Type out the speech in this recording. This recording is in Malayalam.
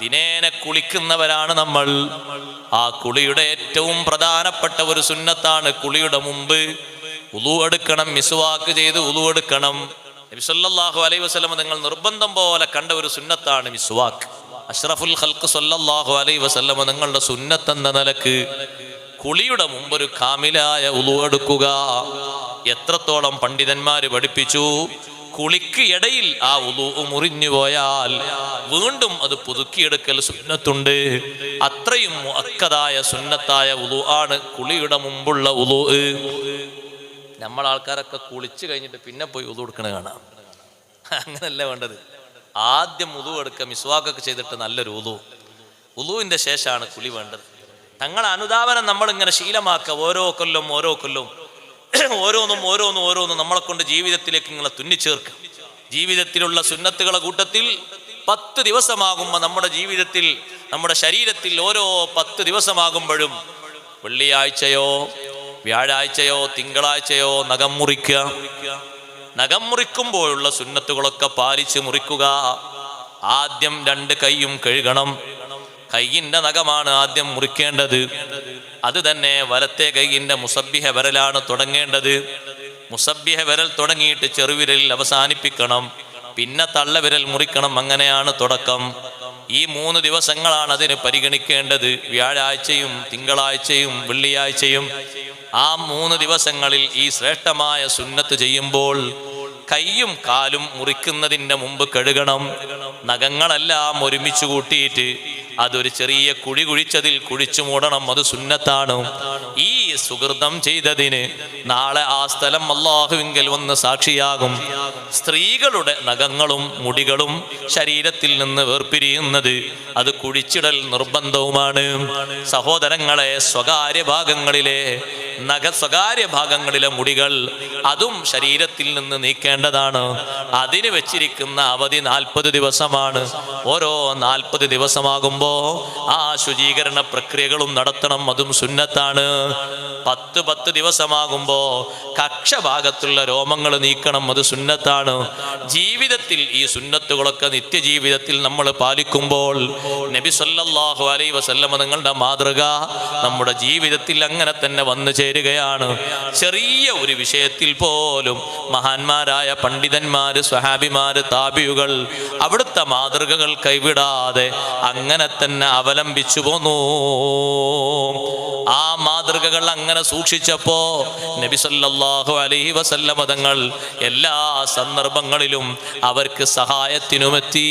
ദിനേന കുളിക്കുന്നവരാണ് നമ്മൾ. ആ കുളിയുടെ ഏറ്റവും പ്രധാനപ്പെട്ട ഒരു സുന്നത്താണ് കുളിയുടെ മുമ്പ് വുളു എടുക്കണം, മിസ്വാക്ക് ചെയ്ത് വുളു എടുക്കണം. നബി സല്ലല്ലാഹു അലൈഹി വസല്ലം നിങ്ങൾ നിർബന്ധം പോലെ കണ്ട ഒരു സുന്നത്താണ് മിസ്വാക്ക്. അഷ്റഫുൽ ഖൽഖ് സല്ലല്ലാഹു അലൈഹി വസല്ലം നിങ്ങളുടെ സുന്നത്ത് എന്ന നിലക്ക് കുളിയുടെ മുമ്പ് ഒരു കാമിലായ വുളു എടുക്കുക. എത്രത്തോളം പണ്ഡിതന്മാര് പഠിപ്പിച്ചു, കുളിക്ക് ഇടയിൽ ആ വുളു മുറിഞ്ഞു പോയാൽ വീണ്ടും അത് പുതുക്കിയെടുക്കൽ സുന്നത്തുണ്ട്. അത്രയും മുഅക്കദായ സുന്നത്തായ വുളു ആണ് കുളിയുടെ മുമ്പുള്ള വുളു. നമ്മൾ ആൾക്കാരൊക്കെ കുളിച്ചു കഴിഞ്ഞിട്ട് പിന്നെ പോയി വുളു എടുക്കണ കാണാം. അങ്ങനല്ല വേണ്ടത്. ആദ്യം വുളു എടുക്കുക, മിസ്വാക്കൊക്കെ ചെയ്തിട്ട് നല്ലൊരു വുളു. വുളുവിന്റെ ശേഷമാണ് കുളി വേണ്ടത്. തങ്ങളെ അനുധാവനം നമ്മളിങ്ങനെ ശീലമാക്കുക. ഓരോ കൊല്ലം ഓരോന്നും നമ്മളെ കൊണ്ട് ജീവിതത്തിലേക്ക് ഇങ്ങനെ തുന്നിച്ചേർക്കുക. ജീവിതത്തിലുള്ള സുന്നത്തുകളെ കൂട്ടത്തിൽ 10 ദിവസമാകുമ്പോൾ നമ്മുടെ ജീവിതത്തിൽ, നമ്മുടെ ശരീരത്തിൽ ഓരോ 10 ദിവസമാകുമ്പോഴും വെള്ളിയാഴ്ചയോ വ്യാഴാഴ്ചയോ തിങ്കളാഴ്ചയോ നഖം മുറിക്കുക. നഖം മുറിക്കുമ്പോഴുള്ള സുന്നത്തുകളൊക്കെ പാലിച്ച് മുറിക്കുക. ആദ്യം 2 കൈയും കഴുകണം. കൈയിന്റെ നഖമാണ് ആദ്യം മുറിക്കേണ്ടത്. അത് തന്നെ വലത്തെ കൈയിന്റെ മുസബ്ബിഹ വിരലാണ് തുടങ്ങേണ്ടത്. മുസബ്ബിഹ വിരൽ തുടങ്ങിയിട്ട് ചെറുവിരലിൽ അവസാനിപ്പിക്കണം. പിന്നെ തള്ളവിരൽ മുറിക്കണം. അങ്ങനെയാണ് തുടക്കം. ഈ 3 ദിവസങ്ങളാണ് അതിന് പരിഗണിക്കേണ്ടത്. വ്യാഴാഴ്ചയും തിങ്കളാഴ്ചയും വെള്ളിയാഴ്ചയും. ആ 3 ദിവസങ്ങളിൽ ഈ ശ്രേഷ്ഠമായ സുന്നത്ത് ചെയ്യുമ്പോൾ കൈയും കാലും മുറിക്കുന്നതിൻ്റെ മുമ്പ് കഴുകണം. നഖങ്ങളെല്ലാം ഒരുമിച്ച് കൂട്ടിയിട്ട് അതൊരു ചെറിയ കുഴി കുഴിച്ചതിൽ കുഴിച്ചു മൂടണം. അത് സുന്നത്താണ്. ഈ സുകൃതം ചെയ്തതിന് നാളെ ആ സ്ഥലം അല്ലാഹുവിങ്കൽ വന്ന് സാക്ഷിയാകും. സ്ത്രീകളുടെ നഖങ്ങളും മുടികളും ശരീരത്തിൽ നിന്ന് വേർപിരിയുന്നത് അത് കുഴിച്ചിടൽ നിർബന്ധവുമാണ്. സഹോദരങ്ങളെ, സ്വകാര്യ ഭാഗങ്ങളിലെ മുടികൾ അതും ശരീരത്തിൽ നിന്ന് നീക്കേണ്ടതാണ്. അതിന് വെച്ചിരിക്കുന്ന അവധി 40 ദിവസമാണ്. ഓരോ 40 ദിവസമാകുമ്പോൾ ആ ശുചീകരണ പ്രക്രിയകളും നടത്തണം. അതും സുന്നത്താണ്. 10 ദിവസമാകുമ്പോ കക്ഷഭാഗത്തുള്ള രോമങ്ങൾ നീക്കണം. അത് സുന്നത്താണ്. ജീവിതത്തിൽ ഈ സുന്നത്തുകളൊക്കെ നിത്യജീവിതത്തിൽ നമ്മൾ പാലിക്കുമ്പോൾ നബി സല്ലല്ലാഹു അലൈഹി വസല്ലം നിങ്ങളുടെ മാതൃക നമ്മുടെ ജീവിതത്തിൽ അങ്ങനെ തന്നെ വന്നു ചേരുകയാണ്. ചെറിയ ഒരു വിഷയത്തിൽ പോലും മഹാന്മാരായ പണ്ഡിതന്മാര്, സ്വഹാബിമാര്, താബിയുകൾ അവിടുത്തെ മാതൃകകൾ കൈവിടാതെ അങ്ങനെ തന്നെ അവലംബിച്ചു പോന്നു. ആ മാതൃകകൾ അങ്ങനെ സൂക്ഷിച്ചപ്പോ നബി സല്ലല്ലാഹു അലൈഹി വസല്ലം തങ്ങൾ എല്ലാ സന്ദർഭങ്ങളിലും അവർക്ക് സഹായത്തിനുമെത്തി.